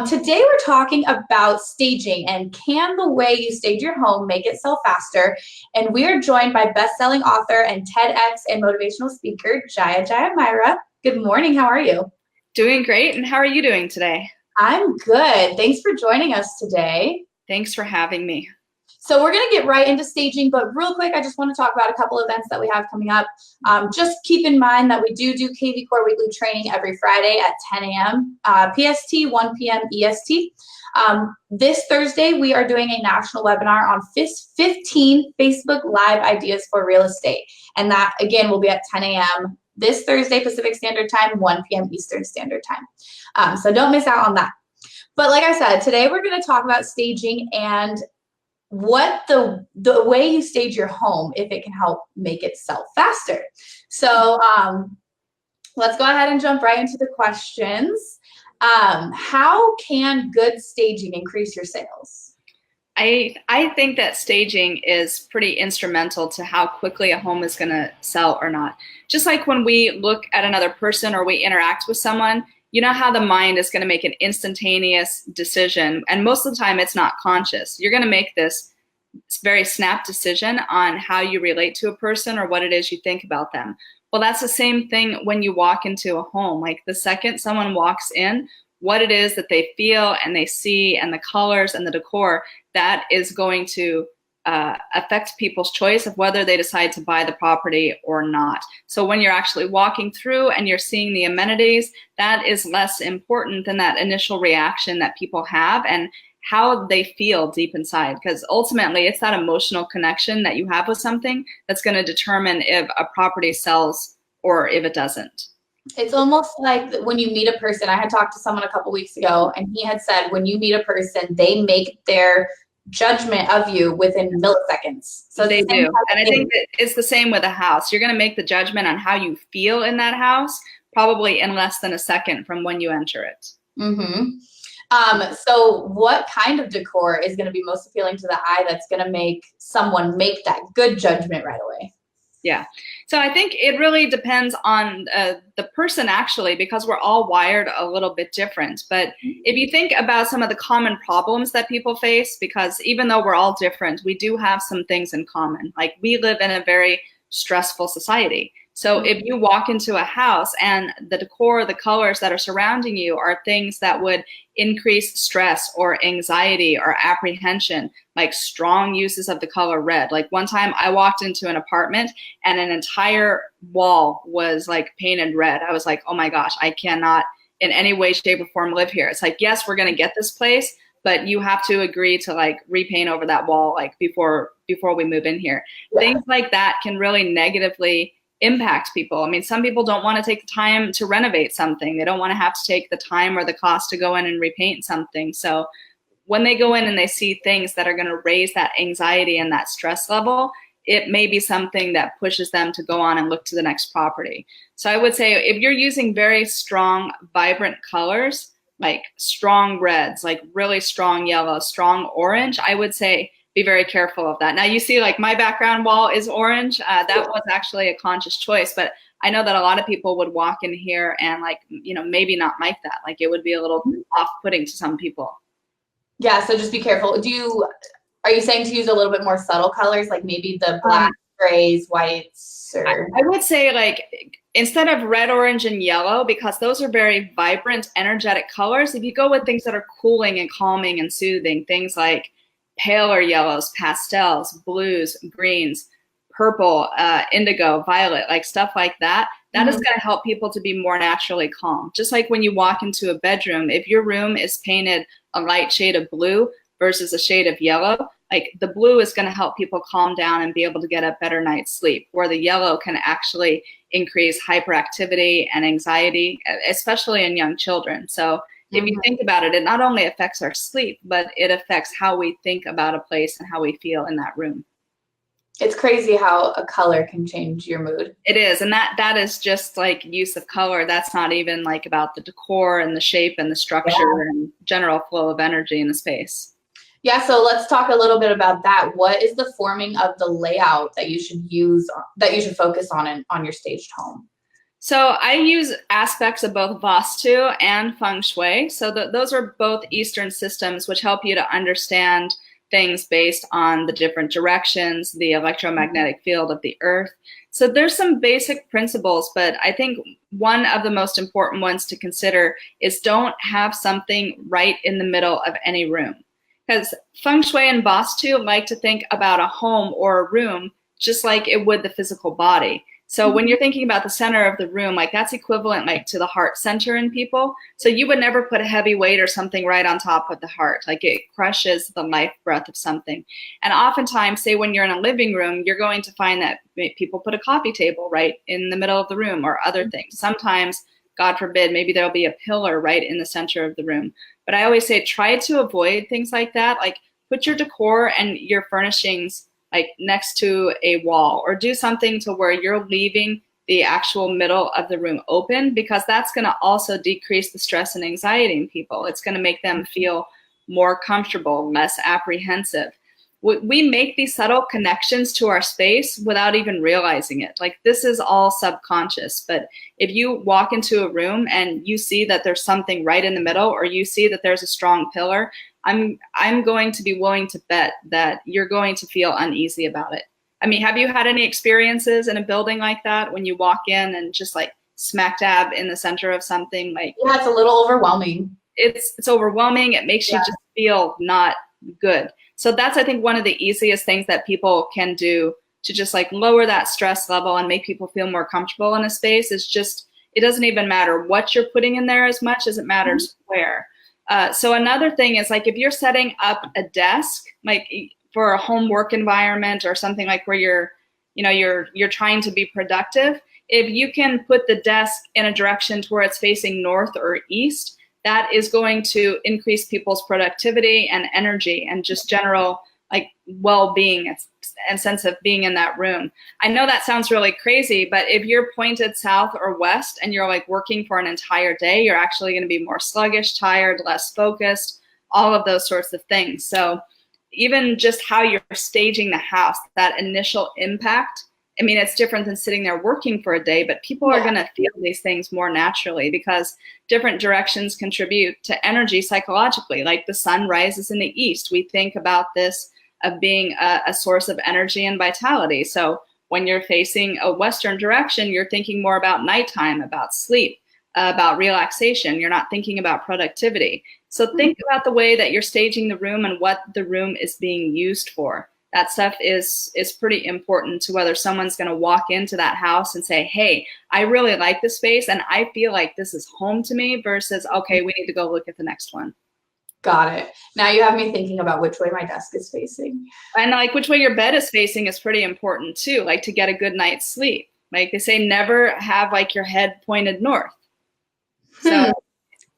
Today we're talking about staging and can the way you stage your home make it sell faster? And we are joined by best-selling author and TEDx and motivational speaker, Jaya Jaya Myra. Good morning, how are you? Doing great, and how are you doing today? I'm good. Thanks for joining us today. Thanks for having me. So we're going to get right into staging, but real quick, I just want to talk about a couple events that we have coming up. Just keep in mind that we do KV Core weekly training every Friday at 10 a.m. PST, 1 p.m. EST. This Thursday, we are doing a national webinar on 15 Facebook Live ideas for real estate. And that, again, will be at 10 a.m. this Thursday, Pacific Standard Time, 1 p.m. Eastern Standard Time. So don't miss out on that. But like I said, today we're going to talk about staging and what the way you stage your home, if it can help make it sell faster. So let's go ahead and jump right into the questions. How can good staging increase your sales? I think that staging is pretty instrumental to how quickly a home is going to sell or not. Just like when we look at another person or we interact with someone, you know how the mind is going to make an instantaneous decision, and most of the time it's not conscious. You're going to make this very snap decision on how you relate to a person or what it is you think about them. Well, that's the same thing when you walk into a home. Like the second someone walks in, what it is that they feel and they see and the colors and the decor, that is going to affect people's choice of whether they decide to buy the property or not. So when you're actually walking through and you're seeing the amenities, that is less important than that initial reaction that people have and how they feel deep inside. Because ultimately, it's that emotional connection that you have with something that's going to determine if a property sells or if it doesn't. It's almost like when you meet a person. I had talked to someone a couple weeks ago, and he had said when you meet a person, they make their judgment of you within milliseconds. So they do. And I think that it's the same with a house. You're going to make the judgment on how you feel in that house probably in less than a second from when you enter it. So what kind of decor is going to be most appealing to the eye that's going to make someone make that good judgment right away? Yeah. So I think it really depends on the person actually, because we're all wired a little bit different. But if you think about some of the common problems that people face, because even though we're all different, we do have some things in common. Like we live in a very stressful society. So if you walk into a house and the decor, the colors that are surrounding you are things that would increase stress or anxiety or apprehension, like strong uses of the color red. Like one time I walked into an apartment and an entire wall was like painted red. I was like, oh my gosh, I cannot in any way, shape, or form live here. It's like, yes, we're going to get this place, but you have to agree to like repaint over that wall like before we move in here. Yeah. Things like that can really negatively impact people. I mean, some people don't want to take the time to renovate something. They don't want to have to take the time or the cost to go in and repaint something. So when they go in and they see things that are going to raise that anxiety and that stress level, it may be something that pushes them to go on and look to the next property. So I would say if you're using very strong, vibrant colors, like strong reds, like really strong yellow, strong orange, I would say be very careful of that. Now you see like my background wall is orange. That was actually a conscious choice, but I know that a lot of people would walk in here and like, you know, maybe not like that. Like it would be a little off-putting to some people. Yeah, so just be careful. Are you saying to use a little bit more subtle colors, like maybe the black, grays, whites? Or... I would say like instead of red, orange, and yellow, because those are very vibrant, energetic colors, if you go with things that are cooling and calming and soothing, things like paler yellows, pastels, blues, greens, purple, indigo, violet, like stuff like that, that is going to help people to be more naturally calm. Just like when you walk into a bedroom, if your room is painted a light shade of blue versus a shade of yellow, like the blue is going to help people calm down and be able to get a better night's sleep, where the yellow can actually increase hyperactivity and anxiety, especially in young children. So if you think about it, it not only affects our sleep, but it affects how we think about a place and how we feel in that room. It's crazy how a color can change your mood. It is, and that is just like use of color. That's not even like about the decor and the shape and the structure and general flow of energy in the space. Yeah, so let's talk a little bit about that. What is the forming of the layout that you should use, that you should focus on your staged home? So I use aspects of both Vastu and Feng Shui. So those are both Eastern systems which help you to understand things based on the different directions, the electromagnetic field of the earth. So there's some basic principles, but I think one of the most important ones to consider is don't have something right in the middle of any room. Because Feng Shui and Vastu like to think about a home or a room just like it would the physical body. So when you're thinking about the center of the room, like that's equivalent like to the heart center in people. So you would never put a heavy weight or something right on top of the heart. Like it crushes the life breath of something. And oftentimes, say when you're in a living room, you're going to find that people put a coffee table right in the middle of the room or other things. Sometimes, God forbid, maybe there'll be a pillar right in the center of the room. But I always say try to avoid things like that. Like put your decor and your furnishings like next to a wall, or do something to where you're leaving the actual middle of the room open, because that's going to also decrease the stress and anxiety in people. It's going to make them feel more comfortable, less apprehensive. We make these subtle connections to our space without even realizing it. Like this is all subconscious, but if you walk into a room and you see that there's something right in the middle, or you see that there's a strong pillar, I'm going to be willing to bet that you're going to feel uneasy about it. I mean, have you had any experiences in a building like that when you walk in and just like smack dab in the center of something? Like, yeah, it's a little overwhelming. It's overwhelming. It makes you just feel not good. So that's, I think, one of the easiest things that people can do to just like lower that stress level and make people feel more comfortable in a space is just, it doesn't even matter what you're putting in there as much as it matters where. So another thing is like if you're setting up a desk, like for a home work environment or something like where you're trying to be productive, if you can put the desk in a direction to where it's facing north or east, that is going to increase people's productivity and energy and just general like well-being and sense of being in that room. I know that sounds really crazy, but if you're pointed south or west and you're like working for an entire day, you're actually going to be more sluggish, tired, less focused, all of those sorts of things. So even just how you're staging the house, that initial impact, I mean, it's different than sitting there working for a day, but people are going to feel these things more naturally because different directions contribute to energy psychologically. Like the sun rises in the east. We think about this of being a source of energy and vitality. So when you're facing a Western direction, you're thinking more about nighttime, about sleep, about relaxation. You're not thinking about productivity. So think about the way that you're staging the room and what the room is being used for. That stuff is pretty important to whether someone's going to walk into that house and say, hey, I really like this space and I feel like this is home to me, versus, okay, we need to go look at the next one. Got it. Now you have me thinking about which way my desk is facing. And like which way your bed is facing is pretty important too, like to get a good night's sleep. Like they say, never have like your head pointed north. So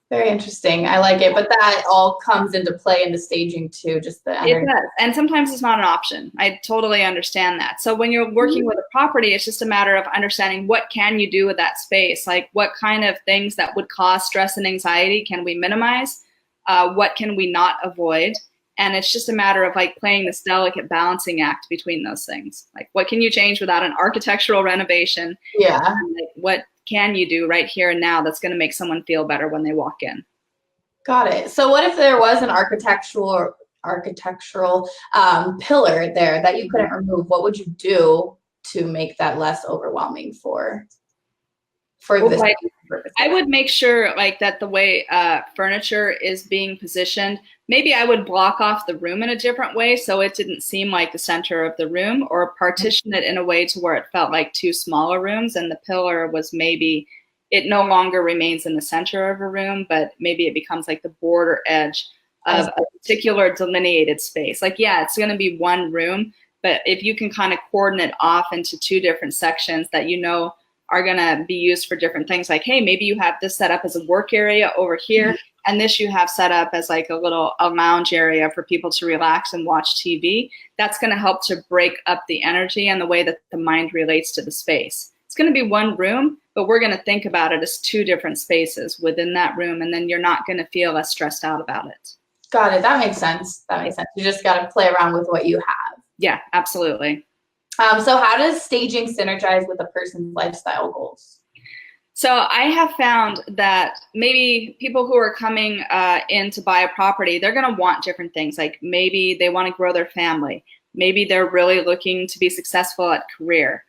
very interesting. I like it. But that all comes into play in the staging too, just the energy. It does. And sometimes it's not an option. I totally understand that. So when you're working with a property, it's just a matter of understanding what can you do with that space? Like what kind of things that would cause stress and anxiety can we minimize? What can we not avoid? And it's just a matter of like playing this delicate balancing act between those things. Like what can you change without an architectural renovation? Yeah. Like, what can you do right here and now that's going to make someone feel better when they walk in? Got it. So what if there was an architectural pillar there that you couldn't remove? What would you do to make that less overwhelming for this purpose? I would make sure like that the way furniture is being positioned, maybe I would block off the room in a different way so it didn't seem like the center of the room, or partition it in a way to where it felt like two smaller rooms and the pillar was maybe, it no longer remains in the center of a room, but maybe it becomes like the border edge of a particular delineated space. Like, yeah, it's going to be one room, but if you can kind of coordinate off into two different sections that you know are going to be used for different things. Like, hey, maybe you have this set up as a work area over here, and this you have set up as like a lounge area for people to relax and watch TV. That's going to help to break up the energy and the way that the mind relates to the space. It's going to be one room, but we're going to think about it as two different spaces within that room, and then you're not going to feel as stressed out about it. Got it. That makes sense. You just got to play around with what you have. Yeah, absolutely. So how does staging synergize with a person's lifestyle goals? So I have found that maybe people who are coming in to buy a property, they're going to want different things. Like maybe they want to grow their family. Maybe they're really looking to be successful at career.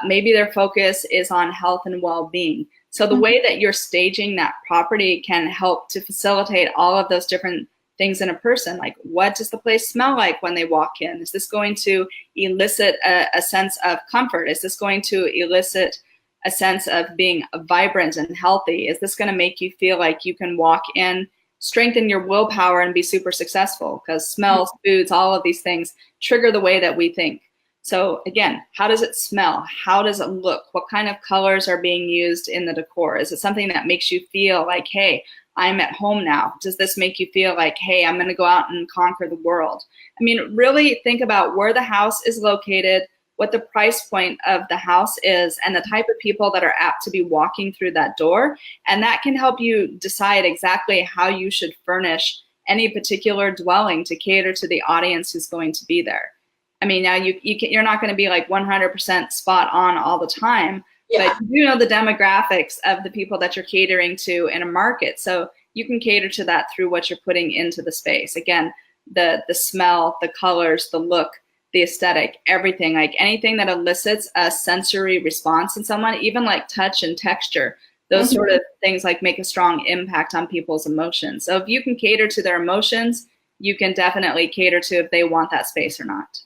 Maybe their focus is on health and well-being. So the way that you're staging that property can help to facilitate all of those different things in a person. Like, what does the place smell like when they walk in? Is this going to elicit a sense of comfort? Is this going to elicit a sense of being vibrant and healthy? Is this going to make you feel like you can walk in, strengthen your willpower, and be super successful? Because smells, foods, all of these things trigger the way that we think. So again, how does it smell? How does it look? What kind of colors are being used in the decor? Is it something that makes you feel like, hey, I'm at home now? Does this make you feel like, hey, I'm going to go out and conquer the world? I mean, really think about where the house is located, what the price point of the house is, and the type of people that are apt to be walking through that door. And that can help you decide exactly how you should furnish any particular dwelling to cater to the audience who's going to be there. I mean, now you're not going to be like 100% spot on all the time, but you know the demographics of the people that you're catering to in a market. So you can cater to that through what you're putting into the space. Again, the smell, the colors, the look, the aesthetic, everything, like anything that elicits a sensory response in someone, even like touch and texture, those sort of things like make a strong impact on people's emotions. So if you can cater to their emotions, you can definitely cater to if they want that space or not.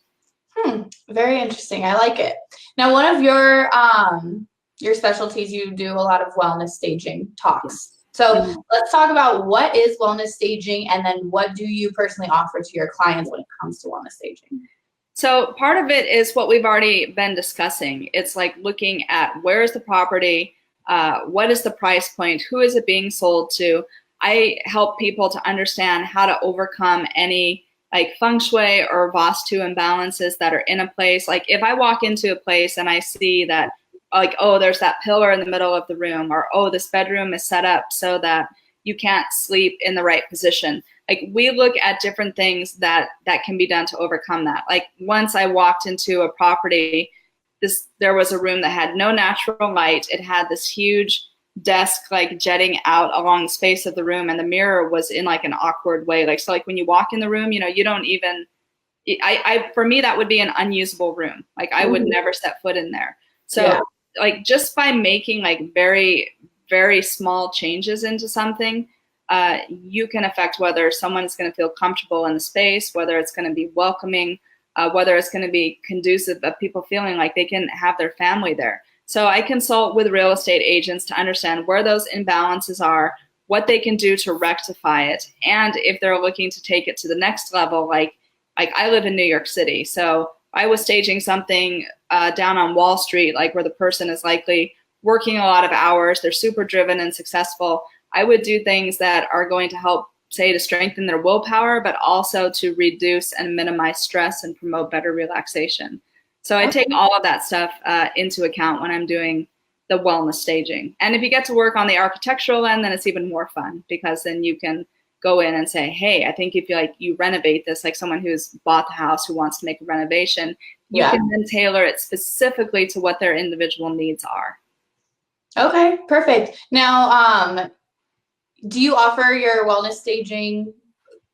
Very interesting. I like it. Now, one of your specialties, you do a lot of wellness staging talks. So let's talk about what is wellness staging, and then what do you personally offer to your clients when it comes to wellness staging? So part of it is what we've already been discussing. It's like looking at where is the property, what is the price point, who is it being sold to. I help people to understand how to overcome any like feng shui or vastu imbalances that are in a place. Like if I walk into a place and I see that like, oh, there's that pillar in the middle of the room, or oh, this bedroom is set up so that you can't sleep in the right position. Like we look at different things that can be done to overcome that. Like once I walked into a property, there was a room that had no natural light. It had this huge desk like jetting out along the space of the room, and the mirror was in like an awkward way. Like, so like when you walk in the room, you know, you don't even, for me, that would be an unusable room. Like I would never set foot in there. So like just by making like very, very small changes into something, you can affect whether someone's going to feel comfortable in the space, whether it's going to be welcoming, whether it's going to be conducive of people feeling like they can have their family there. So I consult with real estate agents to understand where those imbalances are, what they can do to rectify it, and if they're looking to take it to the next level. Like I live in New York City, so I was staging something down on Wall Street, like where the person is likely working a lot of hours, they're super driven and successful. I would do things that are going to help, say, to strengthen their willpower, but also to reduce and minimize stress and promote better relaxation. So I take all of that stuff into account when I'm doing the wellness staging. And if you get to work on the architectural end, then it's even more fun, because then you can go in and say, hey, I think if you renovate this, like someone who's bought the house who wants to make a renovation, you can then tailor it specifically to what their individual needs are. Okay, perfect. Now, do you offer your wellness staging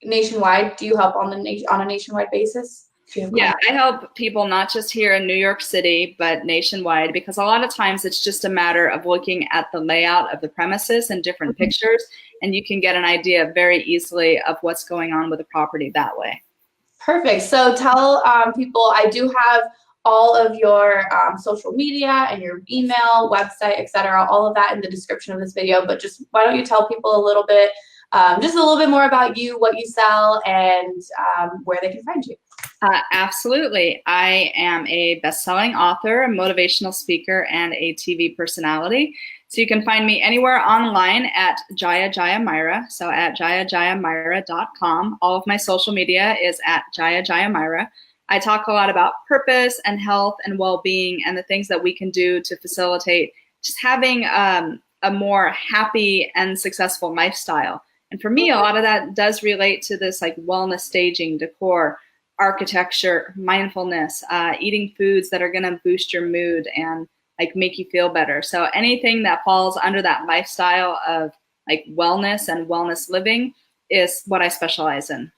nationwide? Do you help on a nationwide basis? Yeah, I help people not just here in New York City, but nationwide, because a lot of times it's just a matter of looking at the layout of the premises and different pictures, and you can get an idea very easily of what's going on with the property that way. Perfect. So tell people, I do have all of your social media and your email, website, etc., all of that in the description of this video, but just why don't you tell people a little bit, just a little bit more about you, what you sell, and where they can find you. Absolutely. I am a best-selling author, a motivational speaker, and a TV personality. So you can find me anywhere online at Jaya Jaya Myra, so at jayajayamyra.com. All of my social media is at Jaya Jaya Myra. I talk a lot about purpose and health and well-being and the things that we can do to facilitate just having a more happy and successful lifestyle. And for me, a lot of that does relate to this like wellness staging, decor, architecture, mindfulness, eating foods that are going to boost your mood, and like make you feel better. So anything that falls under that lifestyle of like wellness and wellness living is what I specialize in.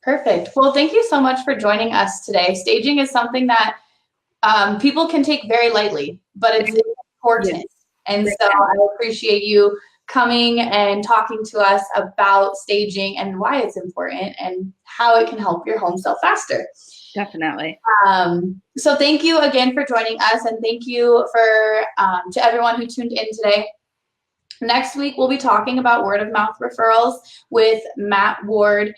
Perfect. Well, thank you so much for joining us today. Staging is something that people can take very lightly, but it's important. Yes. And so I appreciate you coming and talking to us about staging and why it's important and how it can help your home sell faster. Definitely. So thank you again for joining us, and thank you for to everyone who tuned in today. Next week, we'll be talking about word of mouth referrals with Matt Ward.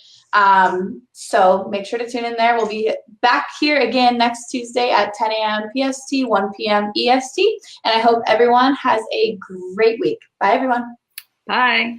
So make sure to tune in there. We'll be back here again next Tuesday at 10 a.m. PST, 1 p.m. EST. And I hope everyone has a great week. Bye, everyone. Bye.